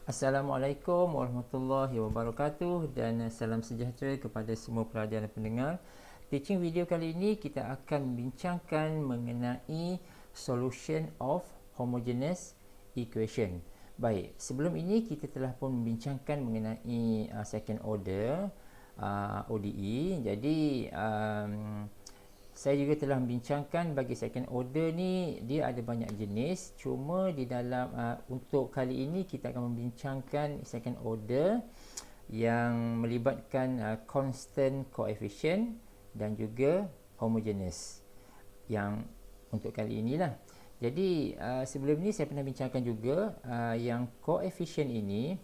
Assalamualaikum warahmatullahi wabarakatuh dan salam sejahtera kepada semua pelajar dan pendengar. Teaching video kali ini kita akan membincangkan mengenai solution of homogeneous equation. Baik, sebelum ini kita telah pun membincangkan mengenai second order ODE. Jadi saya juga telah membincangkan bagi second order ni dia ada banyak jenis, cuma di dalam untuk kali ini kita akan membincangkan second order yang melibatkan constant coefficient dan juga homogeneous yang untuk kali inilah. Jadi sebelum ni saya pernah bincangkan juga yang coefficient ini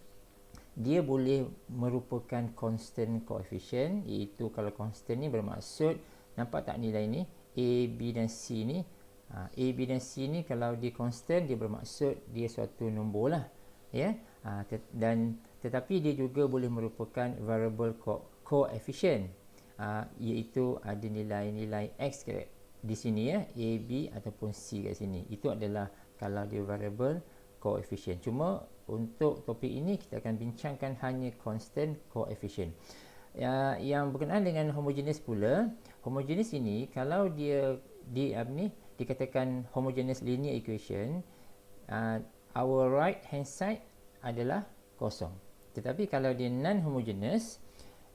dia boleh merupakan constant coefficient, iaitu kalau constant ni bermaksud, nampak tak nilai ni A, B dan C ni, A, B dan C ni kalau dia constant dia bermaksud dia suatu nombor lah, ya. Dan tetapi dia juga boleh merupakan variable coefficient, iaitu ada nilai-nilai X di sini, ya, A, B ataupun C kat sini. Itu adalah kalau dia variable coefficient. Cuma untuk topik ini kita akan bincangkan hanya constant coefficient. Yang berkenaan dengan homogeneous pula, homogeneous ini kalau dia dikatakan homogeneous linear equation, our right hand side adalah kosong. Tetapi kalau dia non homogeneous,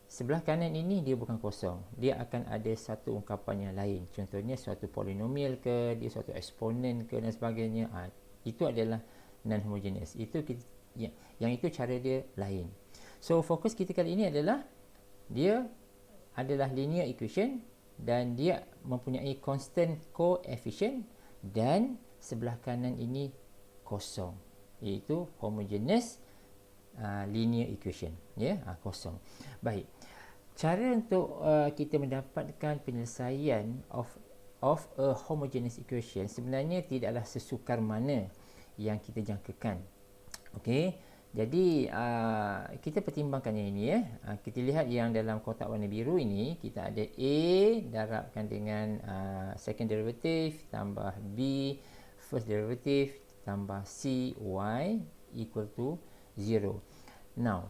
sebelah kanan ini dia bukan kosong, dia akan ada satu ungkapan yang lain. Contohnya suatu polinomial ke, dia suatu eksponen ke dan sebagainya. Itu adalah non homogeneous. Itu yang itu cara dia lain. So fokus kita kali ini adalah dia adalah linear equation dan dia mempunyai constant coefficient dan sebelah kanan ini kosong, iaitu homogeneous linear equation, ya, kosong. Baik, cara untuk kita mendapatkan penyelesaian of a homogeneous equation sebenarnya tidaklah sesukar mana yang kita jangkakan. Okey, jadi kita pertimbangkan yang ini, ya. Kita lihat yang dalam kotak warna biru ini, kita ada A darabkan dengan second derivative tambah B first derivative tambah C Y equal to 0. Now,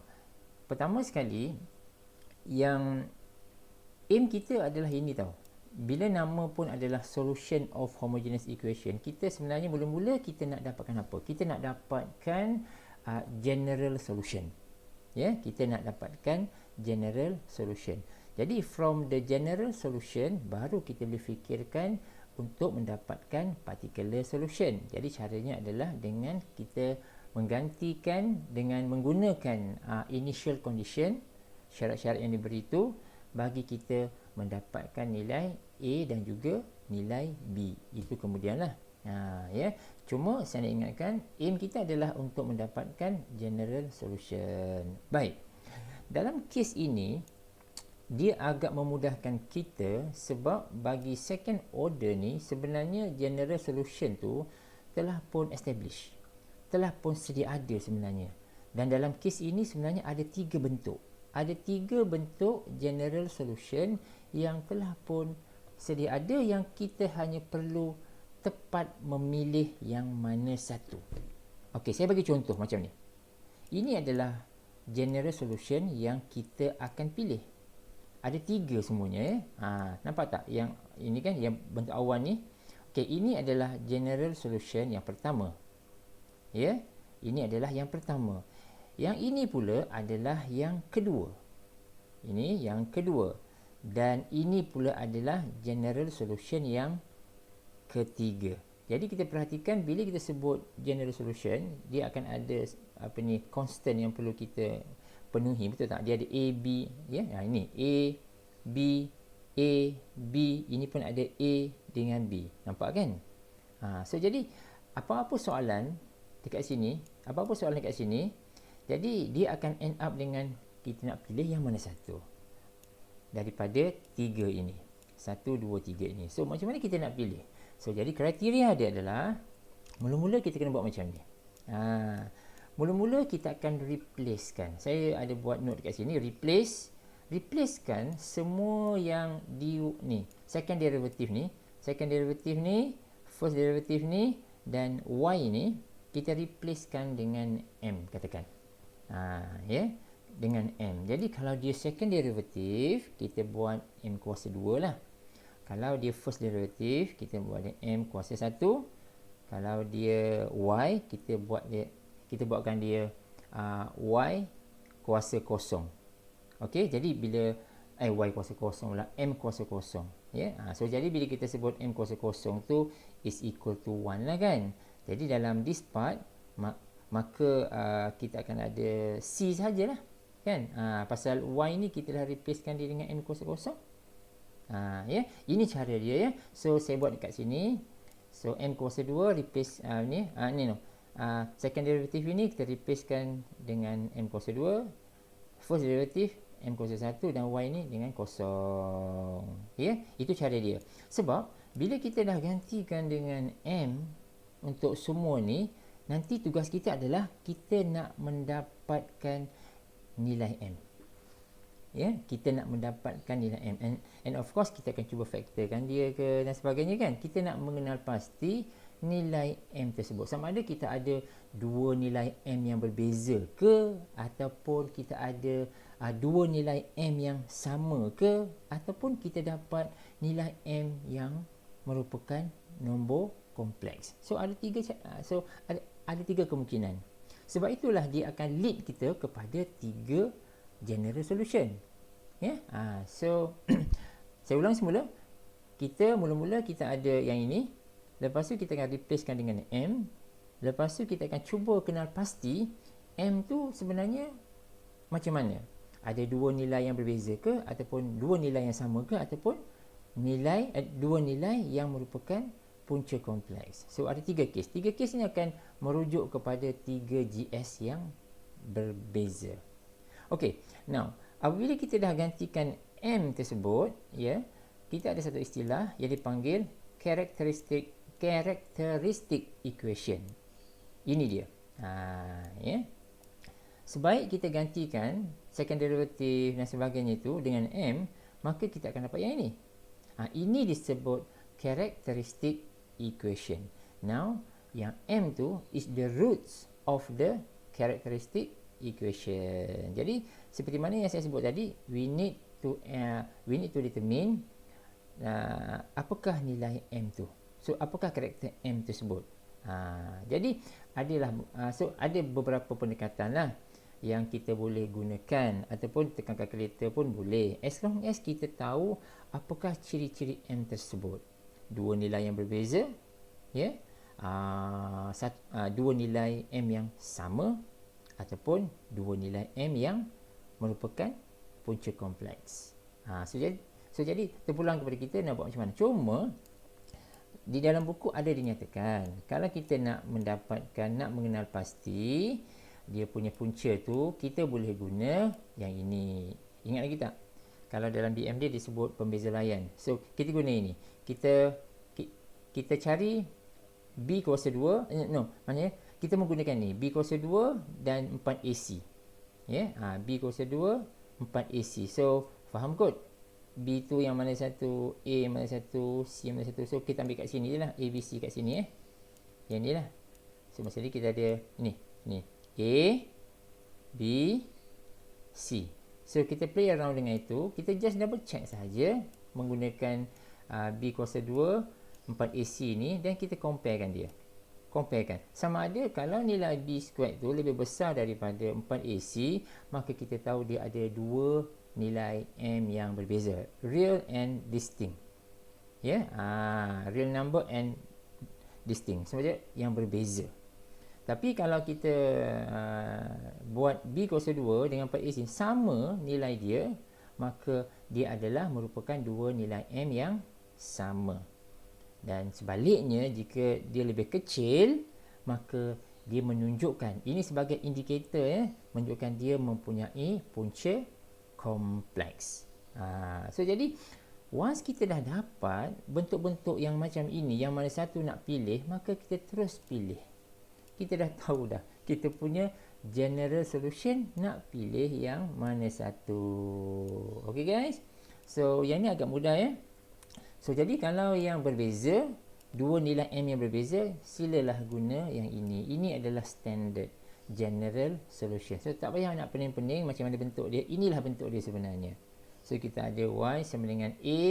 pertama sekali yang aim kita adalah ini tau. Bila nama pun adalah solution of homogeneous equation, kita sebenarnya mula-mula kita nak dapatkan apa? Kita nak dapatkan general solution. Ya, kita nak dapatkan general solution. Jadi from the general solution baru kita boleh fikirkan untuk mendapatkan particular solution. Jadi caranya adalah dengan kita menggantikan dengan menggunakan initial condition, syarat-syarat yang diberi itu bagi kita mendapatkan nilai A dan juga nilai B. Itu kemudianlah. Ya. Cuma saya nak ingatkan, aim kita adalah untuk mendapatkan general solution. Baik. Dalam kes ini dia agak memudahkan kita sebab bagi second order ni sebenarnya general solution tu telah pun established, telah pun sedia ada sebenarnya. Dan dalam kes ini sebenarnya ada 3 bentuk. Ada 3 bentuk general solution yang telah pun sedia ada, yang kita hanya perlu tepat memilih yang mana satu. Okey, saya bagi contoh macam ni. Ini adalah general solution yang kita akan pilih. Ada 3 semuanya, ya. Nampak tak? Yang ini kan yang bentuk awan ni. Okey, ini adalah general solution yang pertama. Ya, ini adalah yang pertama. Yang ini pula adalah yang kedua. Ini yang kedua. Dan ini pula adalah general solution yang ketiga. Jadi kita perhatikan bila kita sebut general solution, dia akan ada constant yang perlu kita penuhi, betul tak? Dia ada A, B, ya. Ini A, B, A, B, ini pun ada A dengan B. Nampak kan? So jadi apa-apa soalan dekat sini, jadi dia akan end up dengan kita nak pilih yang mana satu daripada 3 ini. 1, 2, 3 ini. So macam mana kita nak pilih? So jadi kriteria dia adalah mula-mula kita kena buat macam ni. Mula-mula kita akan replacekan. Saya ada buat note dekat sini, replacekan semua yang di ni, second derivative ni, first derivative ni dan y ni kita replacekan dengan M, katakan. Ya, dengan M. Jadi kalau dia second derivative, kita buat M kuasa 2 lah. Kalau dia first derivative, kita buat dia M kuasa 1. Kalau dia Y, kita buatkan dia Y kuasa kosong. Okey, jadi bila Y kuasa kosong lah, M kuasa kosong. Ya, so jadi bila kita sebut M kuasa kosong tu is equal to 1 lah kan. Jadi dalam this part, maka kita akan ada C sajalah kan. Pasal Y ni kita dah replacekan dia dengan M kuasa kosong. Ya, ini cara dia ya. So saya buat dekat sini. So M kuasa 2 replace ni no. Second derivative ini kita replacekan dengan M kuasa 2. First derivative M kuasa 1 dan Y ni dengan kosong. Ya, itu cara dia. Sebab bila kita dah gantikan dengan M untuk semua ni, nanti tugas kita adalah kita nak mendapatkan nilai M. Ya, kita nak mendapatkan nilai M. And of course kita akan cuba faktorkan dia ke dan sebagainya kan. Kita nak mengenal pasti nilai M tersebut. Sama ada kita ada dua nilai M yang berbeza ke, ataupun kita ada dua nilai M yang sama ke, ataupun kita dapat nilai M yang merupakan nombor kompleks. So ada tiga kemungkinan. Sebab itulah dia akan lead kita kepada tiga general solution. Ya, so saya ulang semula. Kita mula-mula kita ada yang ini. Lepas tu kita akan replacekan dengan M. Lepas tu kita akan cuba kenal pasti M tu sebenarnya macam mana. Ada dua nilai yang berbeza ke, ataupun dua nilai yang sama ke, ataupun dua nilai yang merupakan punca kompleks. So ada tiga kes. Tiga kes ini akan merujuk kepada tiga GS yang berbeza. Okey, now apabila kita dah gantikan M tersebut, ya, kita ada satu istilah yang dipanggil characteristic equation. Ini dia. Ya. Sebaik kita gantikan second derivative dan sebagainya itu dengan M, maka kita akan dapat yang ini. Ini disebut characteristic equation. Now, yang M tu is the roots of the characteristic equation. Jadi, seperti mana yang saya sebut tadi, we need to determine apakah nilai M tu. So, apakah karakter M tersebut? Jadi, ada beberapa pendekatan lah yang kita boleh gunakan, ataupun tekan kalkulator pun boleh, as long as kita tahu apakah ciri-ciri M tersebut. Dua nilai yang berbeza, ya, dua nilai M yang sama, ataupun dua nilai M yang merupakan punca kompleks. So jadi terpulang kepada kita nak buat macam mana. Cuma di dalam buku ada dinyatakan, kalau kita nak mengenal pasti dia punya punca tu, kita boleh guna yang ini. Ingat lagi tak? Kalau dalam BMD disebut pembeza layan. So kita guna ini. Kita cari B kuasa 2, maknanya kita menggunakan ni B kuasa 2 dan 4AC. Ya, B kuasa 2 4AC. So faham kot? B tu yang mana satu, A yang mana satu, C yang mana satu. So kita ambil kat sini je lah, A, B, C kat sini Yang ni lah. So masa ni kita ada ni A, B, C. So kita play around dengan itu. Kita just double check sahaja menggunakan B kuasa 2 4AC ni, dan kita comparekan dia. Sama ada kalau nilai B squared tu lebih besar daripada 4AC, maka kita tahu dia ada dua nilai M yang berbeza, real and distinct. Ya, real number and distinct, sebenarnya yang berbeza. Tapi kalau kita buat B kuasa 2 dengan 4AC sama nilai dia, maka dia adalah merupakan dua nilai M yang sama. Dan sebaliknya, jika dia lebih kecil, maka dia menunjukkan, ini sebagai indikator, menunjukkan dia mempunyai punca kompleks. So jadi once kita dah dapat bentuk-bentuk yang macam ini, yang mana satu nak pilih, maka kita terus pilih. Kita dah tahu dah kita punya general solution, nak pilih yang mana satu. Okay guys, so yang ni agak mudah ya. So jadi kalau yang berbeza, dua nilai M yang berbeza, silalah guna yang ini. Ini adalah standard general solution. So tak payah nak pening-pening macam mana bentuk dia. Inilah bentuk dia sebenarnya. So kita ada Y sama dengan A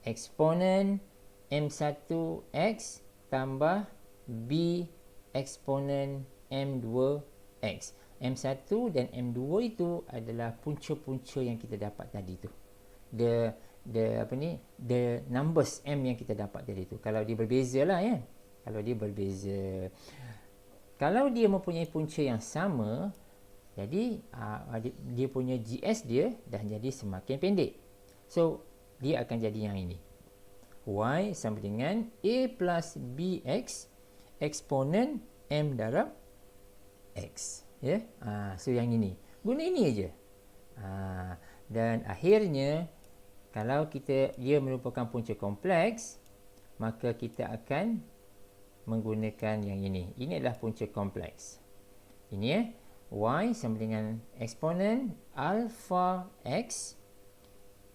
eksponen M1X tambah B eksponen M2X. M1 dan M2 itu adalah punca-punca yang kita dapat tadi tu. The numbers M yang kita dapat tadi tu. Kalau dia berbeza lah ya. Kalau dia berbeza. Kalau dia mempunyai punca yang sama, jadi dia punya GS dia dah jadi semakin pendek. So dia akan jadi yang ini. Y sama dengan A plus BX eksponen M darab X. Ya? So yang ini. Guna ini aja. Dan akhirnya, kalau dia merupakan punca kompleks, maka kita akan menggunakan yang ini. Ini adalah punca kompleks. Ini ya. Y sama dengan eksponen alpha X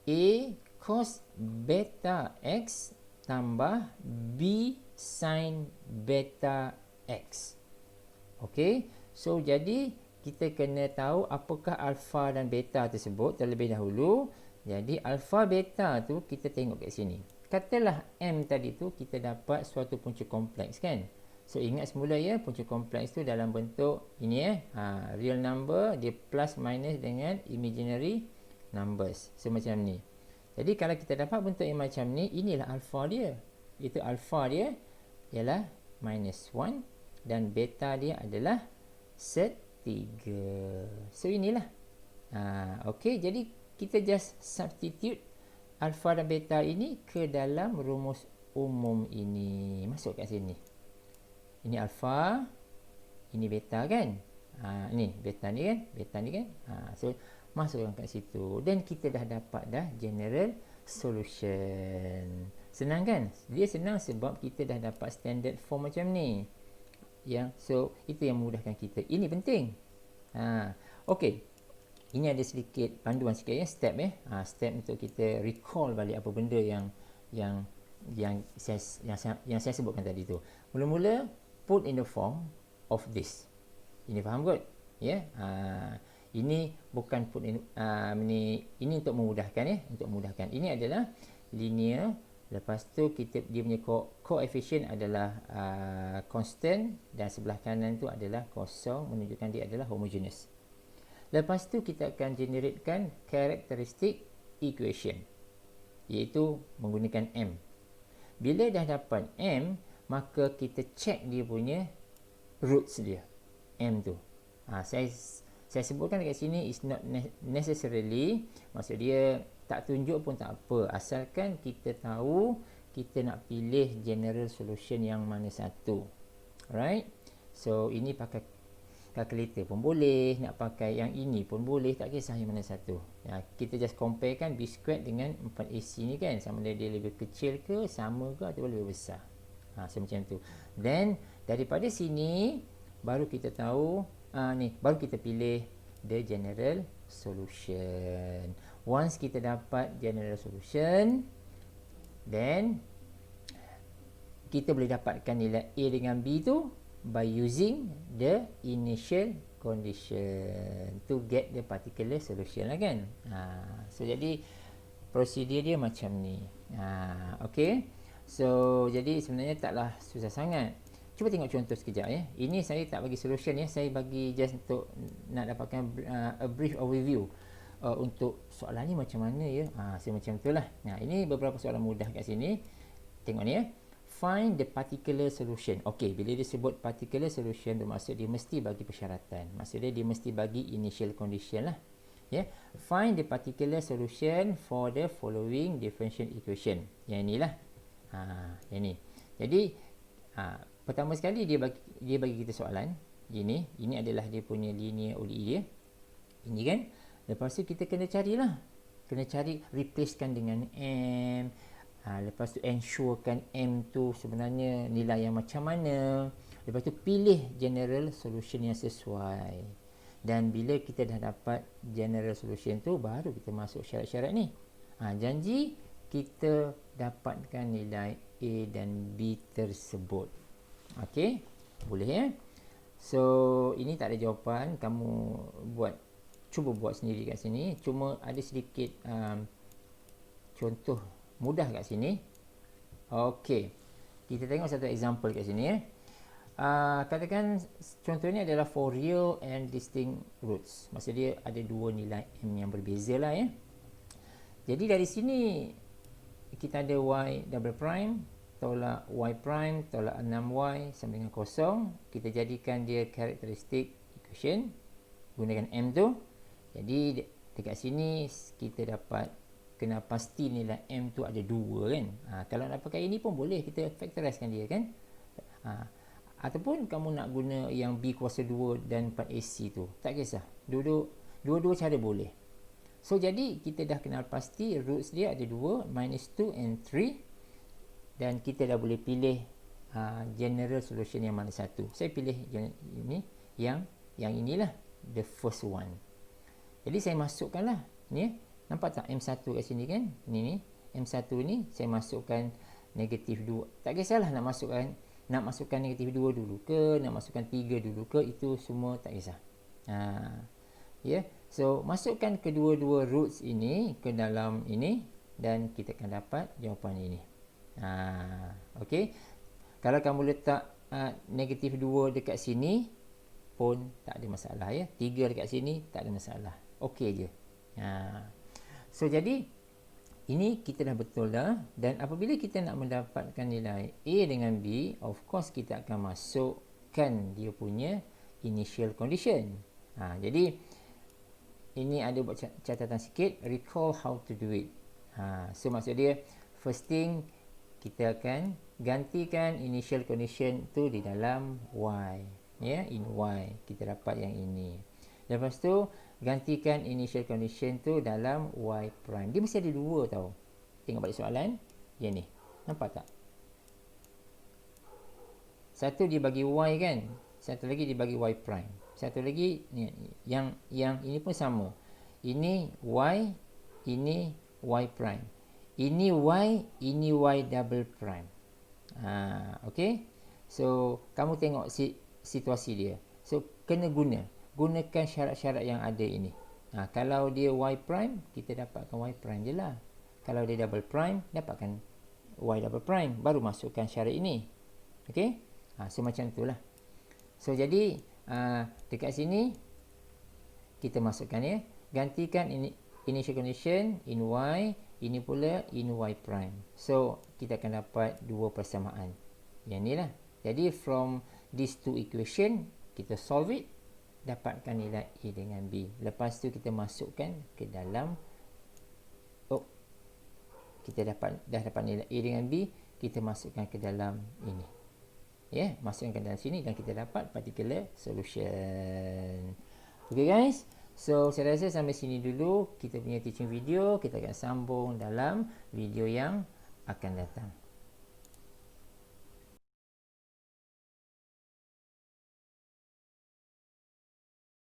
A cos beta X tambah B sin beta X. Okey. So, jadi kita kena tahu apakah alpha dan beta tersebut terlebih dahulu. Jadi, alpha beta tu kita tengok kat sini. Katalah M tadi tu kita dapat suatu punca kompleks kan. So ingat semula ya, punca kompleks tu dalam bentuk ini real number, dia plus minus dengan imaginary numbers. So macam ni. Jadi kalau kita dapat bentuk yang macam ni, inilah alpha dia. Itu alpha dia ialah minus 1 dan beta dia adalah set 3. So inilah. Okey, jadi kita just substitute alpha dan beta ini ke dalam rumus umum ini. Masuk kat sini. Ini alpha, ini beta kan? Ni beta ni kan? Beta ni kan? So masukkan kat situ. Dan kita dah dapat dah general solution. Senang kan? Dia senang sebab kita dah dapat standard form macam ni. So itu yang memudahkan kita. Ini penting. Okey. Ini ada sedikit panduan sikit ya, step step untuk kita recall balik apa benda yang saya sebutkan tadi tu. Mula-mula put in the form of this. Ini faham kot? Ya. Ini bukan put in ini untuk memudahkan ya, untuk memudahkan. Ini adalah linear, lepas tu dia punya coefficient adalah constant dan sebelah kanan tu adalah kosong, menunjukkan dia adalah homogeneous. Lepas tu kita akan generatekan characteristic equation, iaitu menggunakan M. Bila dah dapat M, maka kita check dia punya roots dia, M tu. Saya sebutkan dekat sini is not necessarily, maksud dia tak tunjuk pun tak apa, asalkan kita tahu kita nak pilih general solution yang mana satu. Alright, so ini pakai calculator pun boleh, nak pakai yang ini pun boleh, tak kisah yang mana satu. Kita just compare kan B squared dengan 4AC ni kan, sama ada dia lebih kecil ke, sama ke atau lebih besar. So macam tu. Then daripada sini baru kita tahu baru kita pilih the general solution. Once kita dapat general solution, then kita boleh dapatkan nilai A dengan B tu by using the initial condition to get the particular solution lah kan. So jadi prosedur dia macam ni. Okay. So jadi sebenarnya taklah susah sangat. Cuba tengok contoh sekejap ya. Ini saya tak bagi solution ya, saya bagi just untuk nak dapatkan a brief overview untuk soalan ni macam mana ya. So macam itulah. Ini beberapa soalan mudah kat sini. Tengok ni ya. Find the particular solution. Okey, bila dia sebut particular solution, bermaksud dia mesti bagi persyaratan. Maksudnya dia mesti bagi initial condition lah. Ya. Find the particular solution for the following differential equation. Yang inilah. Yang ni. Jadi, pertama sekali dia bagi kita soalan. Ini adalah dia punya linear ODE dia. Ini kan. Lepas tu kita kena carilah. Kena cari replacekan dengan M. Lepas tu ensurekan M tu sebenarnya nilai yang macam mana. Lepas tu pilih general solution yang sesuai. Dan bila kita dah dapat general solution tu, baru kita masuk syarat-syarat ni. Janji kita dapatkan nilai A dan B tersebut. Okey, boleh ya. So ini tak ada jawapan, kamu cuba buat sendiri kat sini. Cuma ada sedikit contoh mudah kat sini. Okey, kita tengok satu example kat sini ya. Katakan contoh ini adalah for real and distinct roots. Maksud dia ada dua nilai M yang berbeza lah ya. Jadi dari sini kita ada Y double prime tolak Y prime tolak 6Y sama dengan kosong. Kita jadikan dia characteristic equation gunakan M tu. Jadi dekat sini kita dapat kena pasti nilai M tu ada 2 kan. Kalau nak pakai ini pun boleh, kita factorizekan dia kan. Ataupun kamu nak guna yang B kuasa 2 dan 4AC tu, tak kisah, dua-dua cara boleh. So jadi kita dah kenal pasti roots dia ada 2, minus 2 and 3, dan kita dah boleh pilih general solution yang mana satu. Saya pilih ini, yang inilah the first one. Jadi saya masukkan lah ni, nampak tak M1 kat sini kan, ni M1 ni saya masukkan negatif 2. Tak kisahlah nak masukkan negatif 2 dulu ke, nak masukkan 3 dulu ke, itu semua tak kisah. So masukkan kedua-dua roots ini ke dalam ini dan kita akan dapat jawapan ini. Okey. Kalau kamu letak negatif 2 dekat sini pun tak ada masalah ya. 3 dekat sini tak ada masalah. Okey je. So jadi ini kita dah betul dah, dan apabila kita nak mendapatkan nilai A dengan B, of course kita akan masukkan dia punya initial condition. Jadi ini ada buat catatan sikit, recall how to do it. So maksud dia, first thing kita akan gantikan initial condition tu di dalam Y, in Y kita dapat yang ini. Lepas tu gantikan initial condition tu dalam Y prime. Dia mesti ada 2 tau. Tengok balik soalan. Yang ni. Nampak tak? Satu dia bagi Y kan. Satu lagi dia bagi Y prime. Satu lagi ni, yang ini pun sama. Ini Y, ini Y prime. Ini Y, ini Y double prime. Okay. So kamu tengok situasi dia. So kena gunakan syarat-syarat yang ada ini. Kalau dia Y prime, kita dapatkan Y prime je lah. Kalau dia double prime, dapatkan Y double prime. Baru masukkan syarat ini. Okay. So macam itulah. So jadi dekat sini kita masukkan ya. Gantikan initial condition in Y, ini pula in Y prime. So kita akan dapat 2 persamaan. Yang ni lah. Jadi from these two equation, kita solve it, dapatkan nilai A dengan B. Lepas tu kita masukkan ke dalam, kita dah dapat nilai A dengan B, kita masukkan ke dalam ini. Masukkan ke dalam sini dan kita dapat particular solution. Okay guys, so saya rasa sampai sini dulu kita punya teaching video. Kita akan sambung dalam video yang akan datang.